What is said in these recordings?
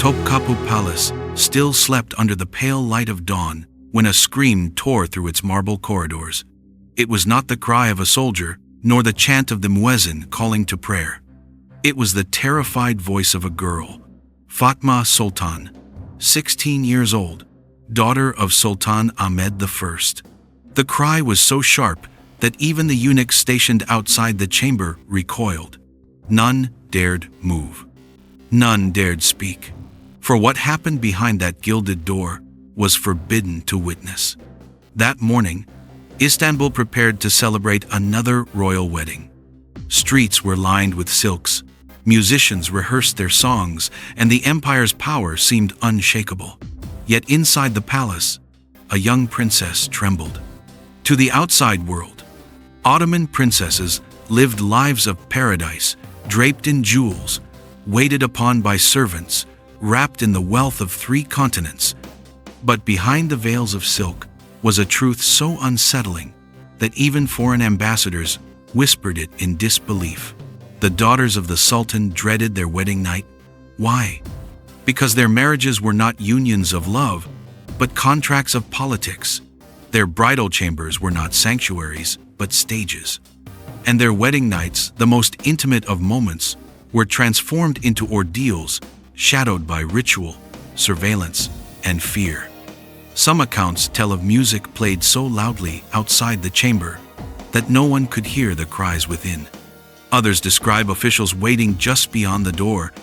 Topkapi Palace still slept under the pale light of dawn when a scream tore through its marble corridors. It was not the cry of a soldier, nor the chant of the muezzin calling to prayer. It was the terrified voice of a girl, Fatma Sultan, 16 years old, daughter of Sultan Ahmed I. The cry was so sharp that even the eunuchs stationed outside the chamber recoiled. None dared move. None dared speak. For what happened behind that gilded door was forbidden to witness. That morning, Istanbul prepared to celebrate another royal wedding. Streets were lined with silks, musicians rehearsed their songs, and the empire's power seemed unshakable. Yet inside the palace, a young princess trembled. To the outside world, Ottoman princesses lived lives of paradise, draped in jewels, waited upon by servants, wrapped in the wealth of 3 continents. But behind the veils of silk was a truth so unsettling that even foreign ambassadors whispered it in disbelief. The daughters of the Sultan dreaded their wedding night. Why? Because their marriages were not unions of love, but contracts of politics. Their bridal chambers were not sanctuaries, but stages. And their wedding nights, the most intimate of moments, were transformed into ordeals shadowed by ritual, surveillance, and fear. Some accounts tell of music played so loudly outside the chamber that no one could hear the cries within. Others describe officials waiting just beyond the door,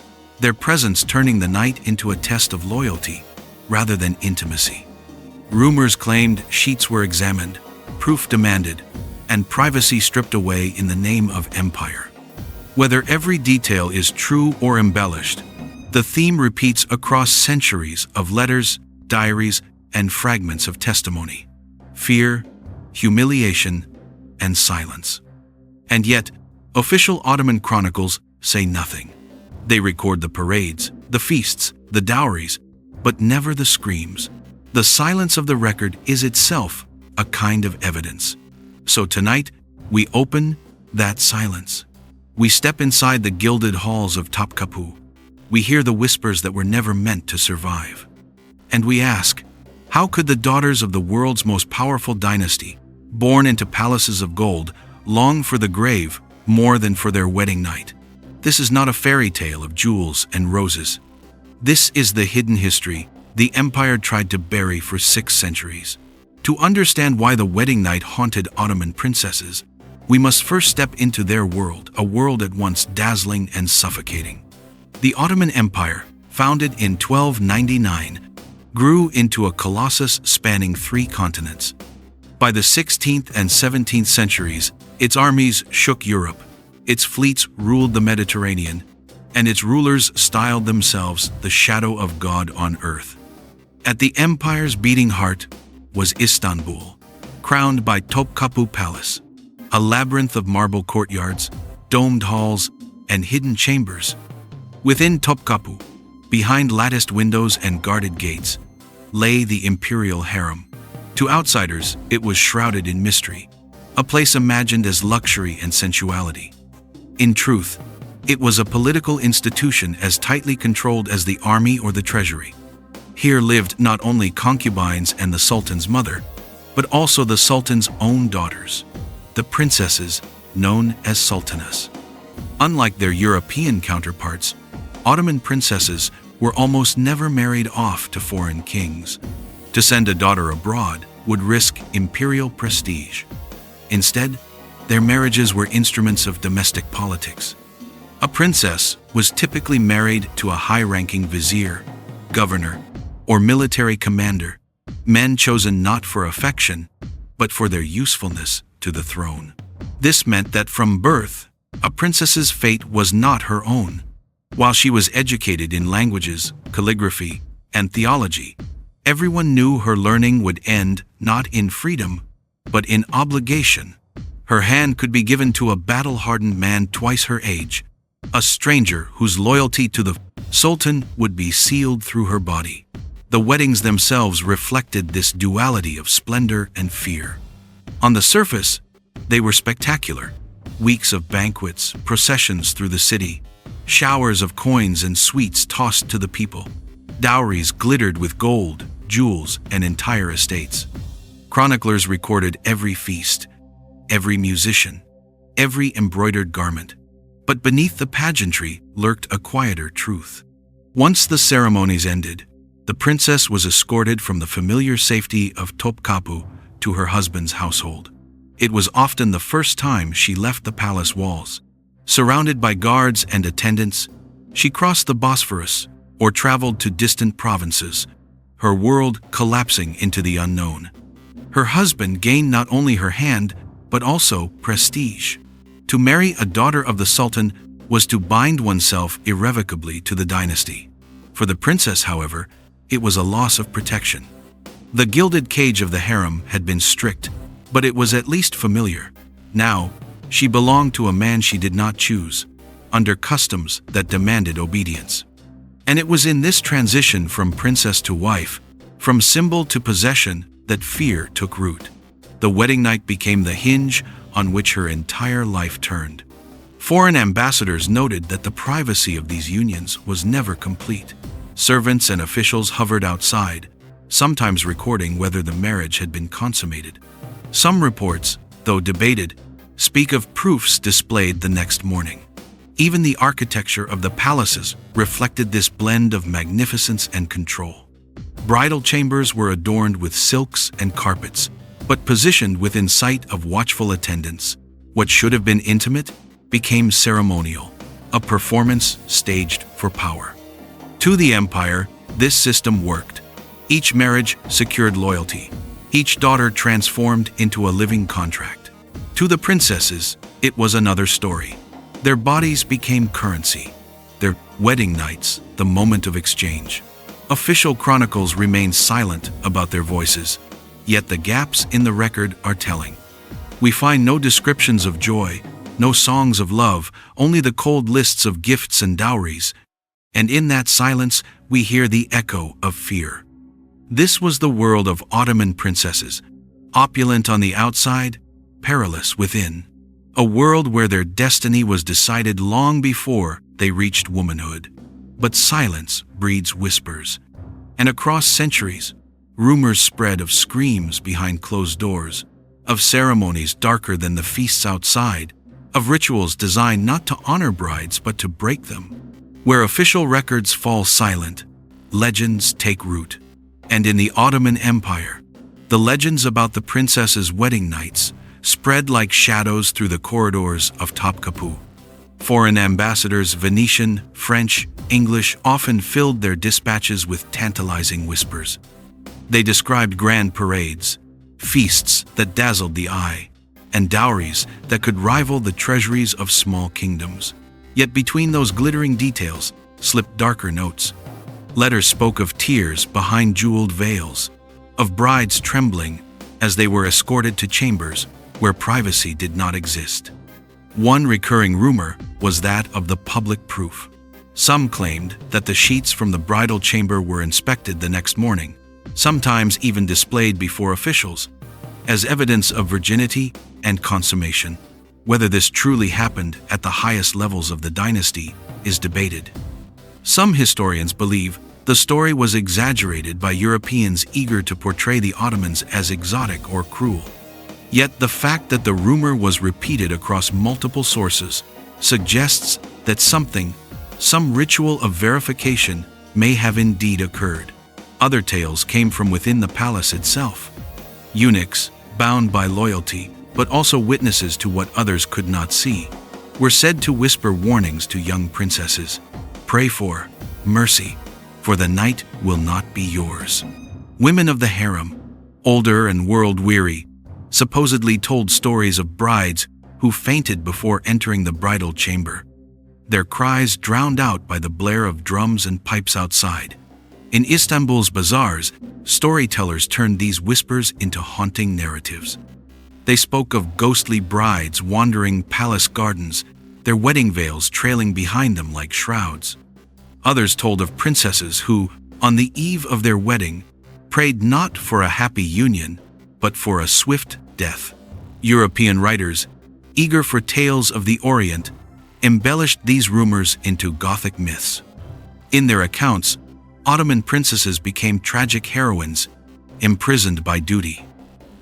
their presence turning the night into a test of loyalty rather than intimacy. Rumors claimed sheets were examined, proof demanded, and privacy stripped away in the name of empire. Whether every detail is true or embellished, the theme repeats across centuries of letters, diaries, and fragments of testimony: fear, humiliation, and silence. And yet, official Ottoman chronicles say nothing. They record the parades, the feasts, the dowries, but never the screams. The silence of the record is itself a kind of evidence. So tonight, we open that silence. We step inside the gilded halls of Topkapi. We hear the whispers that were never meant to survive. And we ask, how could the daughters of the world's most powerful dynasty, born into palaces of gold, long for the grave more than for their wedding night? This is not a fairy tale of jewels and roses. This is the hidden history the empire tried to bury for 6 centuries. To understand why the wedding night haunted Ottoman princesses, we must first step into their world, a world at once dazzling and suffocating. The Ottoman Empire, founded in 1299, grew into a colossus spanning 3 continents. By the 16th and 17th centuries, its armies shook Europe, its fleets ruled the Mediterranean, and its rulers styled themselves the shadow of God on earth. At the empire's beating heart was Istanbul, crowned by Topkapi Palace, a labyrinth of marble courtyards, domed halls, and hidden chambers. Within Topkapi, behind latticed windows and guarded gates, lay the imperial harem. To outsiders, it was shrouded in mystery, a place imagined as luxury and sensuality. In truth, it was a political institution as tightly controlled as the army or the treasury. Here lived not only concubines and the Sultan's mother, but also the Sultan's own daughters, the princesses known as sultanas. Unlike their European counterparts, Ottoman princesses were almost never married off to foreign kings. To send a daughter abroad would risk imperial prestige. Instead, their marriages were instruments of domestic politics. A princess was typically married to a high-ranking vizier, governor, or military commander, men chosen not for affection, but for their usefulness to the throne. This meant that from birth, a princess's fate was not her own. While she was educated in languages, calligraphy, and theology, everyone knew her learning would end not in freedom, but in obligation. Her hand could be given to a battle-hardened man twice her age, a stranger whose loyalty to the Sultan would be sealed through her body. The weddings themselves reflected this duality of splendor and fear. On the surface, they were spectacular. Weeks of banquets, processions through the city, showers of coins and sweets tossed to the people. Dowries glittered with gold, jewels, and entire estates. Chroniclers recorded every feast, every musician, every embroidered garment. But beneath the pageantry lurked a quieter truth. Once the ceremonies ended, the princess was escorted from the familiar safety of Topkapi to her husband's household. It was often the first time she left the palace walls. Surrounded by guards and attendants, she crossed the Bosphorus or traveled to distant provinces, her world collapsing into the unknown. Her husband gained not only her hand, but also prestige. To marry a daughter of the Sultan was to bind oneself irrevocably to the dynasty. For the princess, however, it was a loss of protection. The gilded cage of the harem had been strict, but it was at least familiar. Now, she belonged to a man she did not choose, under customs that demanded obedience. And it was in this transition from princess to wife, from symbol to possession, that fear took root. The wedding night became the hinge on which her entire life turned. Foreign ambassadors noted that the privacy of these unions was never complete. Servants and officials hovered outside, sometimes recording whether the marriage had been consummated. Some reports, though debated, speak of proofs displayed the next morning. Even the architecture of the palaces reflected this blend of magnificence and control. Bridal chambers were adorned with silks and carpets, but positioned within sight of watchful attendants. What should have been intimate became ceremonial, a performance staged for power. To the empire, this system worked. Each marriage secured loyalty. Each daughter transformed into a living contract. To the princesses, it was another story. Their bodies became currency. Their wedding nights, the moment of exchange. Official chronicles remain silent about their voices, yet the gaps in the record are telling. We find no descriptions of joy, no songs of love, only the cold lists of gifts and dowries. And in that silence, we hear the echo of fear. This was the world of Ottoman princesses, opulent on the outside, perilous within. A world where their destiny was decided long before they reached womanhood. But silence breeds whispers. And across centuries, rumors spread of screams behind closed doors, of ceremonies darker than the feasts outside, of rituals designed not to honor brides but to break them. Where official records fall silent, legends take root. And in the Ottoman Empire, the legends about the princesses' wedding nights spread like shadows through the corridors of Topkapi. Foreign ambassadors, Venetian, French, English, often filled their dispatches with tantalizing whispers. They described grand parades, feasts that dazzled the eye, and dowries that could rival the treasuries of small kingdoms. Yet between those glittering details slipped darker notes. Letters spoke of tears behind jeweled veils, of brides trembling as they were escorted to chambers where privacy did not exist. One recurring rumor was that of the public proof. Some claimed that the sheets from the bridal chamber were inspected the next morning, sometimes even displayed before officials, as evidence of virginity and consummation. Whether this truly happened at the highest levels of the dynasty is debated. Some historians believe the story was exaggerated by Europeans eager to portray the Ottomans as exotic or cruel. Yet the fact that the rumor was repeated across multiple sources suggests that some ritual of verification may have indeed occurred. Other tales came from within the palace itself. Eunuchs, bound by loyalty, but also witnesses to what others could not see, were said to whisper warnings to young princesses. Pray for mercy, for the night will not be yours. Women of the harem, older and world-weary, supposedly told stories of brides who fainted before entering the bridal chamber, their cries drowned out by the blare of drums and pipes outside. In Istanbul's bazaars, storytellers turned these whispers into haunting narratives. They spoke of ghostly brides wandering palace gardens, their wedding veils trailing behind them like shrouds. Others told of princesses who, on the eve of their wedding, prayed not for a happy union, but for a swift death. European writers, eager for tales of the Orient, embellished these rumors into Gothic myths. In their accounts, Ottoman princesses became tragic heroines, imprisoned by duty.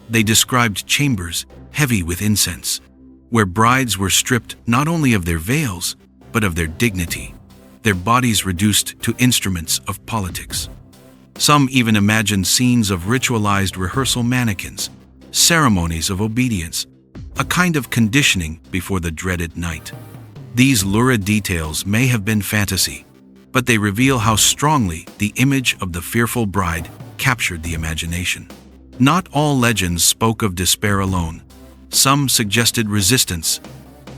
They described chambers heavy with incense, where brides were stripped not only of their veils, but of their dignity, their bodies reduced to instruments of politics. Some even imagined scenes of ritualized rehearsal mannequins, ceremonies of obedience, a kind of conditioning before the dreaded night. These lurid details may have been fantasy, but they reveal how strongly the image of the fearful bride captured the imagination. Not all legends spoke of despair alone. Some suggested resistance.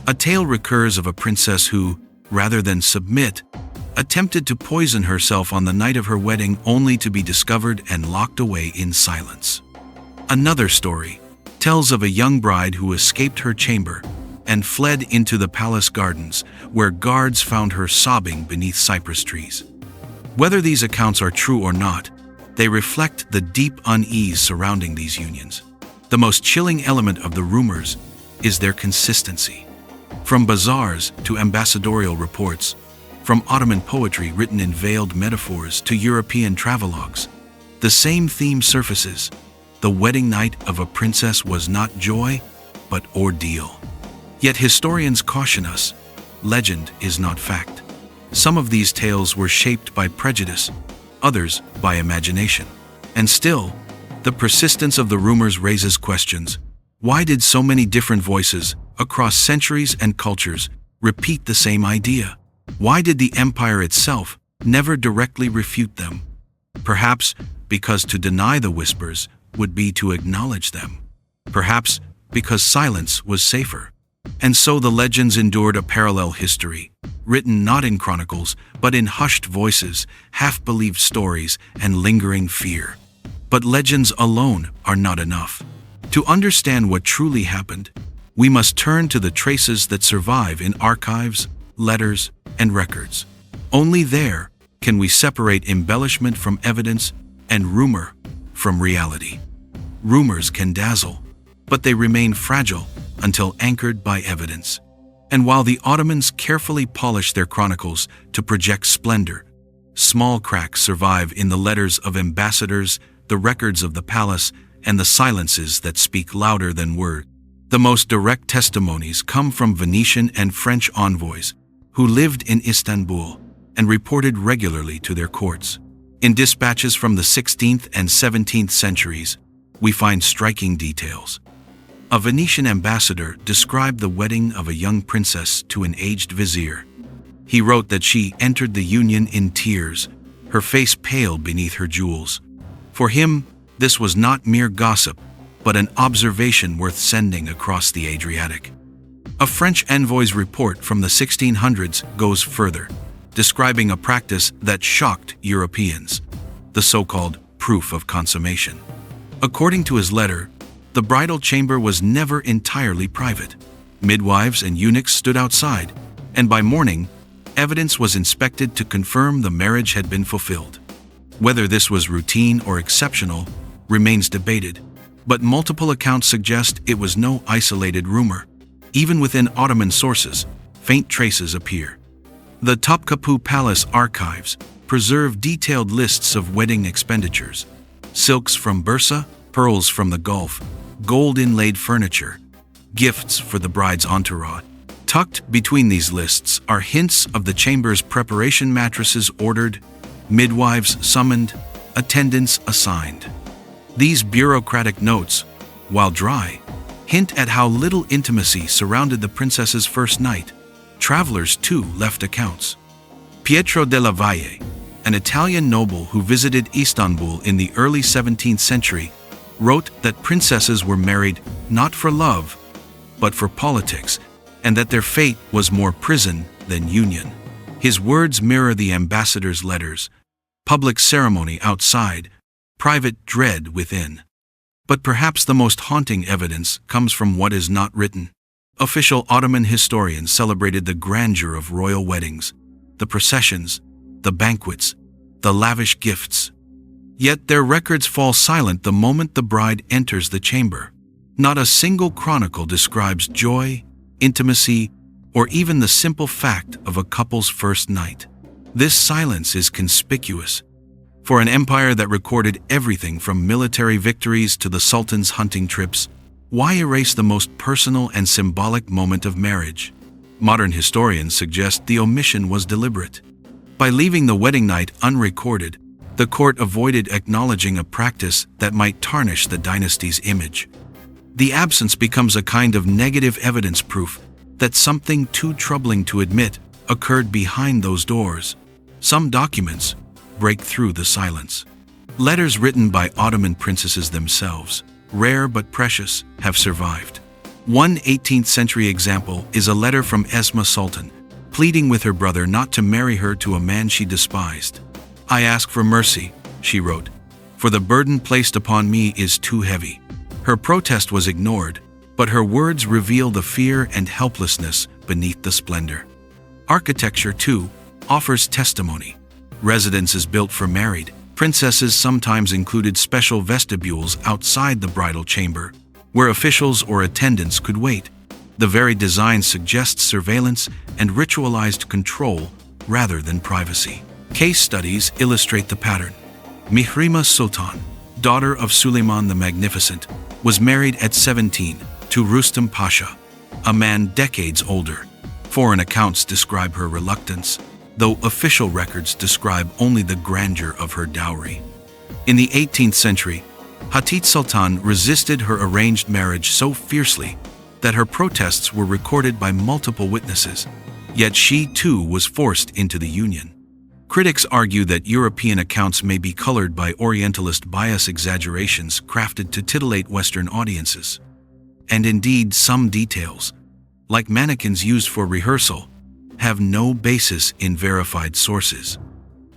A tale recurs of a princess who, rather than submit, attempted to poison herself on the night of her wedding only to be discovered and locked away in silence. Another story tells of a young bride who escaped her chamber and fled into the palace gardens, where guards found her sobbing beneath cypress trees. Whether these accounts are true or not, they reflect the deep unease surrounding these unions. The most chilling element of the rumors is their consistency. From bazaars to ambassadorial reports, from Ottoman poetry written in veiled metaphors to European travelogues, the same theme surfaces. The wedding night of a princess was not joy, but ordeal. Yet historians caution us, legend is not fact. Some of these tales were shaped by prejudice, others by imagination. And still, the persistence of the rumors raises questions. Why did so many different voices, across centuries and cultures, repeat the same idea? Why did the empire itself never directly refute them? Perhaps because to deny the whispers would be to acknowledge them. Perhaps because silence was safer. And so the legends endured a parallel history, written not in chronicles, but in hushed voices, half-believed stories, and lingering fear. But legends alone are not enough. To understand what truly happened, we must turn to the traces that survive in archives, letters, and records. Only there can we separate embellishment from evidence and rumor from reality. Rumors can dazzle, but they remain fragile until anchored by evidence. And while the Ottomans carefully polished their chronicles to project splendor, small cracks survive in the letters of ambassadors, the records of the palace, and the silences that speak louder than words. The most direct testimonies come from Venetian and French envoys who lived in Istanbul and reported regularly to their courts. In dispatches from the 16th and 17th centuries, we find striking details. A Venetian ambassador described the wedding of a young princess to an aged vizier. He wrote that she entered the union in tears, her face pale beneath her jewels. For him, this was not mere gossip, but an observation worth sending across the Adriatic. A French envoy's report from the 1600s goes further, describing a practice that shocked Europeans, the so-called proof of consummation. According to his letter, the bridal chamber was never entirely private. Midwives and eunuchs stood outside, and by morning, evidence was inspected to confirm the marriage had been fulfilled. Whether this was routine or exceptional remains debated, but multiple accounts suggest it was no isolated rumor. Even within Ottoman sources, faint traces appear. The Topkapi Palace archives preserve detailed lists of wedding expenditures: silks from Bursa, pearls from the Gulf, gold-inlaid furniture, gifts for the bride's entourage. Tucked between these lists are hints of the chamber's preparation: mattresses ordered, midwives summoned, attendants assigned. These bureaucratic notes, while dry, hint at how little intimacy surrounded the princess's first night. Travelers, too, left accounts. Pietro della Valle, an Italian noble who visited Istanbul in the early 17th century, wrote that princesses were married not for love, but for politics, and that their fate was more prison than union. His words mirror the ambassador's letters: public ceremony outside, private dread within. But perhaps the most haunting evidence comes from what is not written. Official Ottoman historians celebrated the grandeur of royal weddings, the processions, the banquets, the lavish gifts. Yet their records fall silent the moment the bride enters the chamber. Not a single chronicle describes joy, intimacy, or even the simple fact of a couple's first night. This silence is conspicuous, For an empire that recorded everything from military victories to the Sultan's hunting trips, why erase the most personal and symbolic moment of marriage? Modern historians suggest the omission was deliberate. By leaving the wedding night unrecorded, the court avoided acknowledging a practice that might tarnish the dynasty's image. The absence becomes a kind of negative evidence proof that something too troubling to admit occurred behind those doors. Some documents break through the silence. Letters written by Ottoman princesses themselves, rare but precious, have survived. One 18th century example is a letter from Esma Sultan, pleading with her brother not to marry her to a man she despised. "I ask for mercy," she wrote, "for the burden placed upon me is too heavy." Her protest was ignored, but her words reveal the fear and helplessness beneath the splendor. Architecture, too, offers testimony. Residences built for married princesses sometimes included special vestibules outside the bridal chamber, where officials or attendants could wait. The very design suggests surveillance and ritualized control rather than privacy. Case studies illustrate the pattern. Mihrima Sultan, daughter of Suleiman the Magnificent, was married at 17 to Rustam Pasha, a man decades older. Foreign accounts describe her reluctance, though official records describe only the grandeur of her dowry. In the 18th century, Hattit Sultan resisted her arranged marriage so fiercely that her protests were recorded by multiple witnesses, yet she too was forced into the union. Critics argue that European accounts may be colored by Orientalist bias exaggerations crafted to titillate Western audiences. And indeed, some details, like mannequins used for rehearsal, have no basis in verified sources.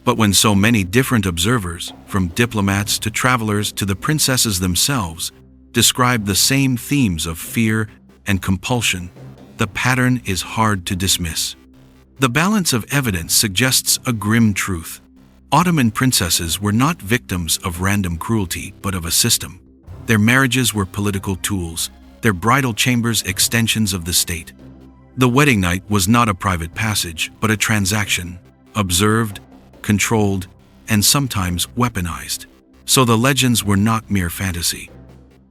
But when so many different observers, from diplomats to travelers to the princesses themselves, describe the same themes of fear and compulsion, the pattern is hard to dismiss. The balance of evidence suggests a grim truth. Ottoman princesses were not victims of random cruelty, but of a system. Their marriages were political tools, their bridal chambers extensions of the state. The wedding night was not a private passage, but a transaction, observed, controlled, and sometimes weaponized. So the legends were not mere fantasy.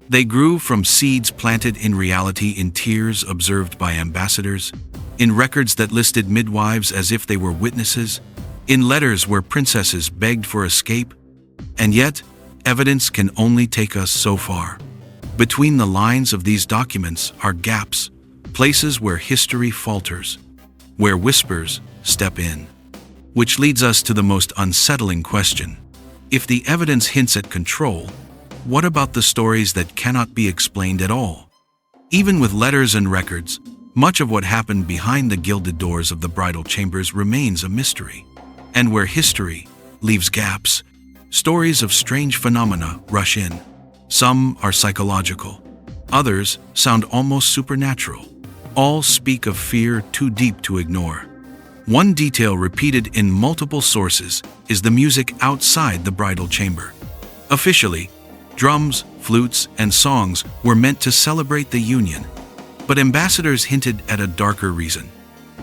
They grew from seeds planted in reality, in tears observed by ambassadors, in records that listed midwives as if they were witnesses, in letters where princesses begged for escape. And yet, evidence can only take us so far. Between the lines of these documents are gaps, places where history falters, where whispers step in. Which leads us to the most unsettling question. If the evidence hints at control, what about the stories that cannot be explained at all? Even with letters and records, much of what happened behind the gilded doors of the bridal chambers remains a mystery. And where history leaves gaps, stories of strange phenomena rush in. Some are psychological, others sound almost supernatural. All speak of fear too deep to ignore. One detail repeated in multiple sources is the music outside the bridal chamber. Officially, drums, flutes, and songs were meant to celebrate the union, but ambassadors hinted at a darker reason.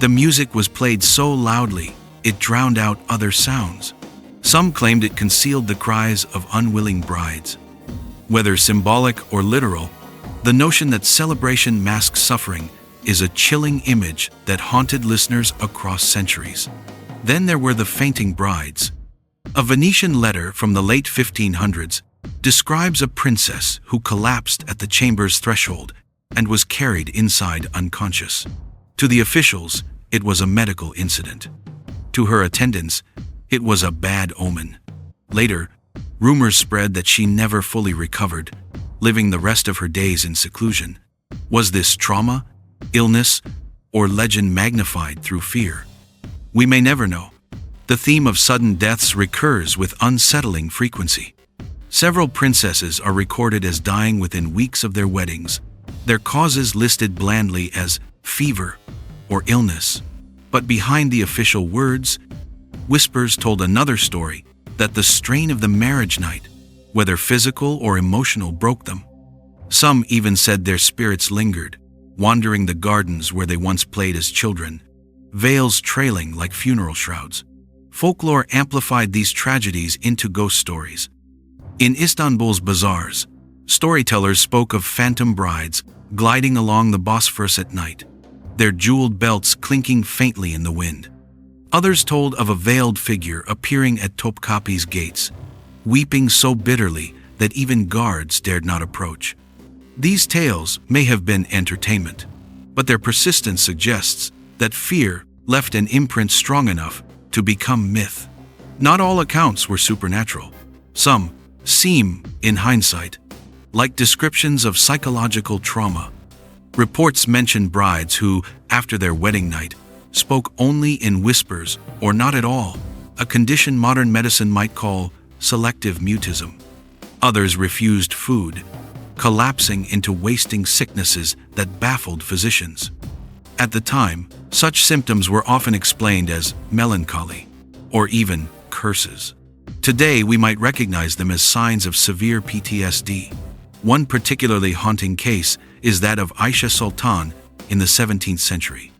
The music was played so loudly, it drowned out other sounds. Some claimed it concealed the cries of unwilling brides. Whether symbolic or literal, the notion that celebration masks suffering is a chilling image that haunted listeners across centuries. Then there were the fainting brides. A Venetian letter from the late 1500s describes a princess who collapsed at the chamber's threshold and was carried inside unconscious. To the officials, it was a medical incident. To her attendants, it was a bad omen. Later, rumors spread that she never fully recovered, living the rest of her days in seclusion. Was this trauma, illness, or legend magnified through fear? We may never know. The theme of sudden deaths recurs with unsettling frequency. Several princesses are recorded as dying within weeks of their weddings, their causes listed blandly as fever or illness. But behind the official words, whispers told another story, that the strain of the marriage night, whether physical or emotional, broke them. Some even said their spirits lingered, wandering the gardens where they once played as children, veils trailing like funeral shrouds. folklore amplified these tragedies into ghost stories. In Istanbul's bazaars, storytellers spoke of phantom brides gliding along the Bosphorus at night, their jeweled belts clinking faintly in the wind. Others told of a veiled figure appearing at Topkapi's gates, weeping so bitterly that even guards dared not approach. These tales may have been entertainment, but their persistence suggests that fear left an imprint strong enough to become myth. Not all accounts were supernatural. Some seem, in hindsight, like descriptions of psychological trauma. Reports mention brides who, after their wedding night, spoke only in whispers or not at all, a condition modern medicine might call selective mutism. Others refused food, collapsing into wasting sicknesses that baffled physicians. At the time, such symptoms were often explained as melancholy or even curses. Today, we might recognize them as signs of severe PTSD. One particularly haunting case is that of Aisha Sultan in the 17th century.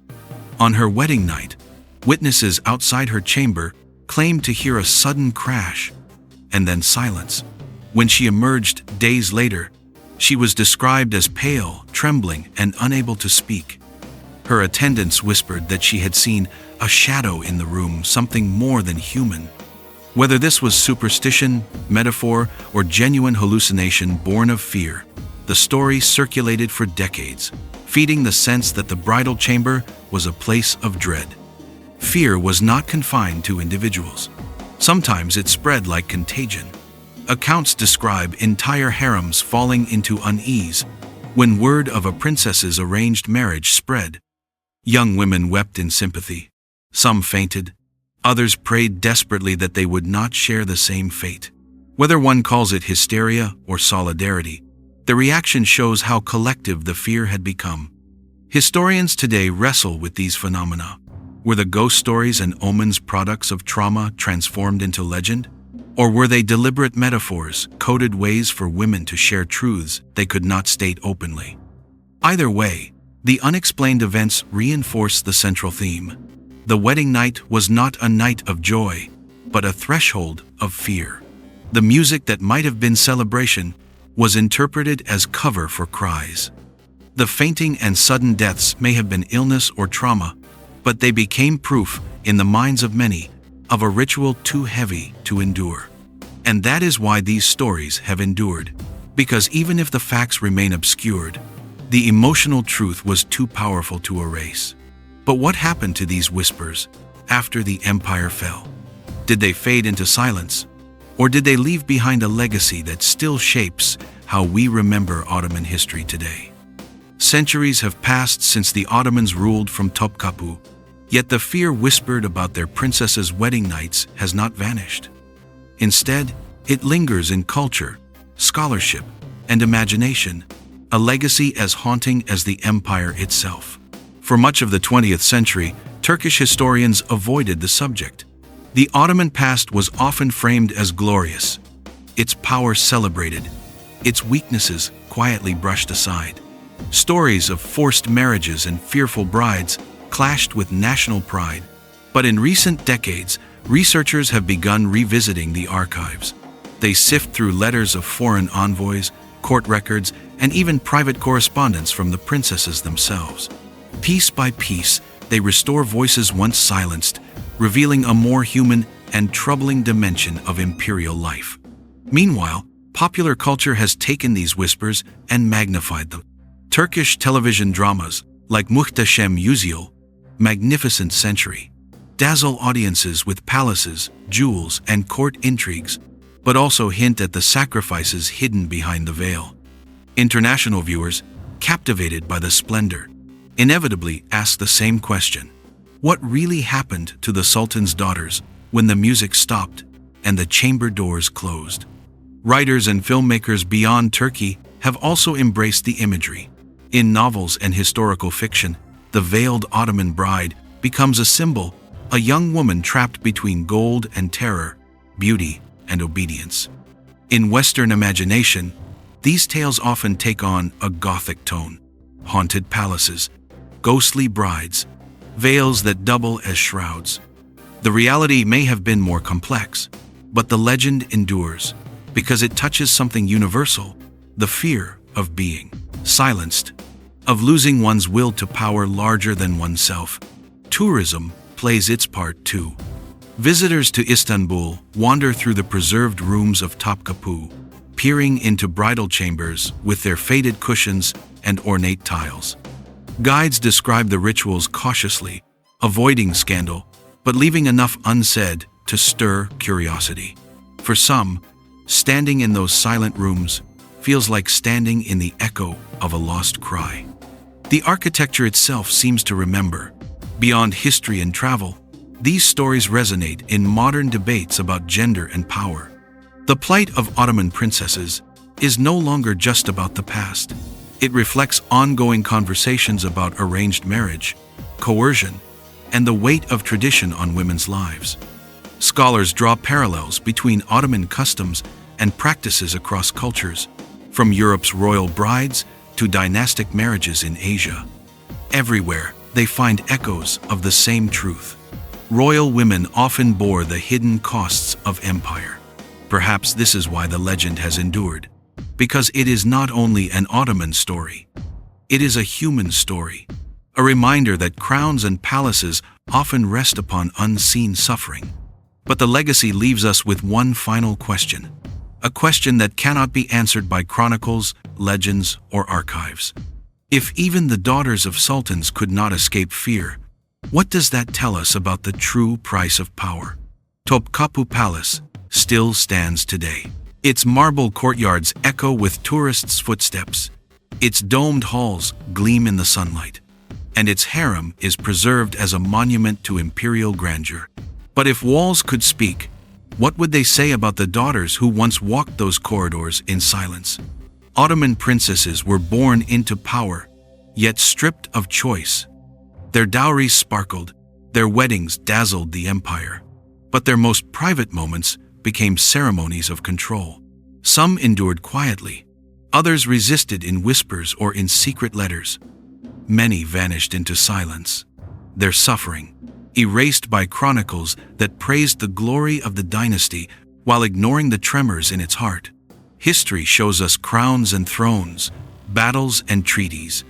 On her wedding night, witnesses outside her chamber claimed to hear a sudden crash and then silence. When she emerged days later, she was described as pale, trembling, and unable to speak. Her attendants whispered that she had seen a shadow in the room, something more than human. Whether this was superstition, metaphor, or genuine hallucination born of fear, the story circulated for decades, feeding the sense that the bridal chamber was a place of dread. Fear was not confined to individuals. Sometimes it spread like contagion. Accounts describe entire harems falling into unease when word of a princess's arranged marriage spread. Young women wept in sympathy. Some fainted. Others prayed desperately that they would not share the same fate. Whether one calls it hysteria or solidarity, the reaction shows how collective the fear had become. Historians today wrestle with these phenomena. Were the ghost stories and omens products of trauma transformed into legend? Or were they deliberate metaphors, coded ways for women to share truths they could not state openly? Either way, the unexplained events reinforce the central theme. The wedding night was not a night of joy, but a threshold of fear. The music that might have been celebration was interpreted as cover for cries. The fainting and sudden deaths may have been illness or trauma, but they became proof, in the minds of many, of a ritual too heavy to endure. And that is why these stories have endured, because even if the facts remain obscured, the emotional truth was too powerful to erase. But what happened to these whispers after the empire fell? Did they fade into silence? Or did they leave behind a legacy that still shapes how we remember Ottoman history today? Centuries have passed since the Ottomans ruled from Topkapi, yet the fear whispered about their princesses' wedding nights has not vanished. Instead, it lingers in culture, scholarship, and imagination, a legacy as haunting as the empire itself. For much of the 20th century, Turkish historians avoided the subject. The Ottoman past was often framed as glorious, its power celebrated, its weaknesses quietly brushed aside. Stories of forced marriages and fearful brides clashed with national pride. But in recent decades, researchers have begun revisiting the archives. They sift through letters of foreign envoys, court records, and even private correspondence from the princesses themselves. Piece by piece, they restore voices once silenced, revealing a more human and troubling dimension of imperial life. Meanwhile, popular culture has taken these whispers and magnified them. Turkish television dramas, like Muhteşem Yüzyıl, Magnificent Century, dazzle audiences with palaces, jewels, and court intrigues, but also hint at the sacrifices hidden behind the veil. International viewers, captivated by the splendor, inevitably ask the same question: what really happened to the Sultan's daughters when the music stopped and the chamber doors closed? Writers and filmmakers beyond Turkey have also embraced the imagery. In novels and historical fiction, the veiled Ottoman bride becomes a symbol, a young woman trapped between gold and terror, beauty and obedience. In Western imagination, these tales often take on a Gothic tone: haunted palaces, ghostly brides, veils that double as shrouds. The reality may have been more complex, but the legend endures because it touches something universal: the fear of being silenced, of losing one's will to power larger than oneself. Tourism plays its part too. Visitors to Istanbul wander through the preserved rooms of Topkapi, peering into bridal chambers with their faded cushions and ornate tiles. Guides describe the rituals cautiously, avoiding scandal, but leaving enough unsaid to stir curiosity. For some, standing in those silent rooms feels like standing in the echo of a lost cry. The architecture itself seems to remember. Beyond history and travel, these stories resonate in modern debates about gender and power. The plight of Ottoman princesses is no longer just about the past. It reflects ongoing conversations about arranged marriage, coercion, and the weight of tradition on women's lives. Scholars draw parallels between Ottoman customs and practices across cultures, from Europe's royal brides to dynastic marriages in Asia. Everywhere, they find echoes of the same truth. Royal women often bore the hidden costs of empire. Perhaps this is why the legend has endured, because it is not only an Ottoman story, it is a human story, a reminder that crowns and palaces often rest upon unseen suffering. But the legacy leaves us with one final question, a question that cannot be answered by chronicles, legends, or archives. If even the daughters of sultans could not escape fear, what does that tell us about the true price of power? Topkapi Palace still stands today. Its marble courtyards echo with tourists' footsteps. Its domed halls gleam in the sunlight. And its harem is preserved as a monument to imperial grandeur. But if walls could speak, what would they say about the daughters who once walked those corridors in silence? Ottoman princesses were born into power, yet stripped of choice. Their dowries sparkled, their weddings dazzled the empire. But their most private moments became ceremonies of control. Some endured quietly, others resisted in whispers or in secret letters. Many vanished into silence, their suffering erased by chronicles that praised the glory of the dynasty while ignoring the tremors in its heart. History shows us crowns and thrones, battles and treaties.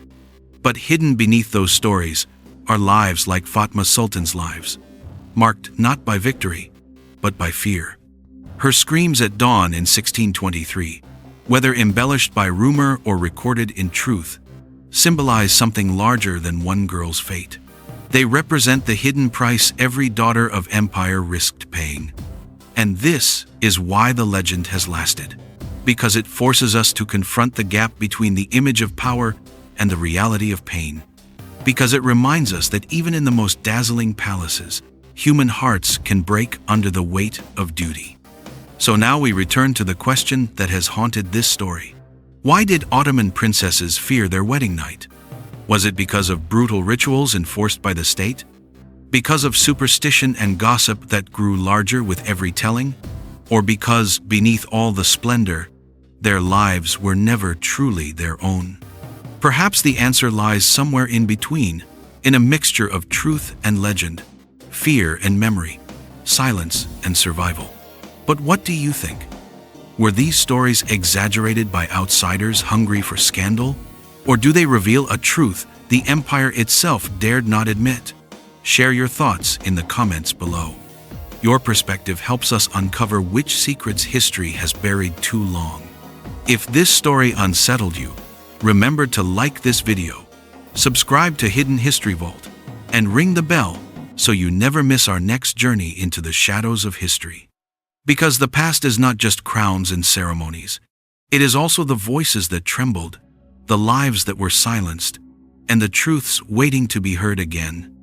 But hidden beneath those stories are lives like Fatma Sultan's lives, marked not by victory, but by fear. Her screams at dawn in 1623, whether embellished by rumor or recorded in truth, symbolize something larger than one girl's fate. They represent the hidden price every daughter of empire risked paying. And this is why the legend has lasted, because it forces us to confront the gap between the image of power and the reality of pain. Because it reminds us that even in the most dazzling palaces, human hearts can break under the weight of duty. So now we return to the question that has haunted this story. Why did Ottoman princesses fear their wedding night? Was it because of brutal rituals enforced by the state? Because of superstition and gossip that grew larger with every telling? Or because, beneath all the splendor, their lives were never truly their own? Perhaps the answer lies somewhere in between, in a mixture of truth and legend, fear and memory, silence and survival. But what do you think? Were these stories exaggerated by outsiders hungry for scandal? Or do they reveal a truth the empire itself dared not admit? Share your thoughts in the comments below. Your perspective helps us uncover which secrets history has buried too long. If this story unsettled you, remember to like this video, subscribe to Hidden History Vault, and ring the bell so you never miss our next journey into the shadows of history. Because the past is not just crowns and ceremonies. It is also the voices that trembled, the lives that were silenced, and the truths waiting to be heard again.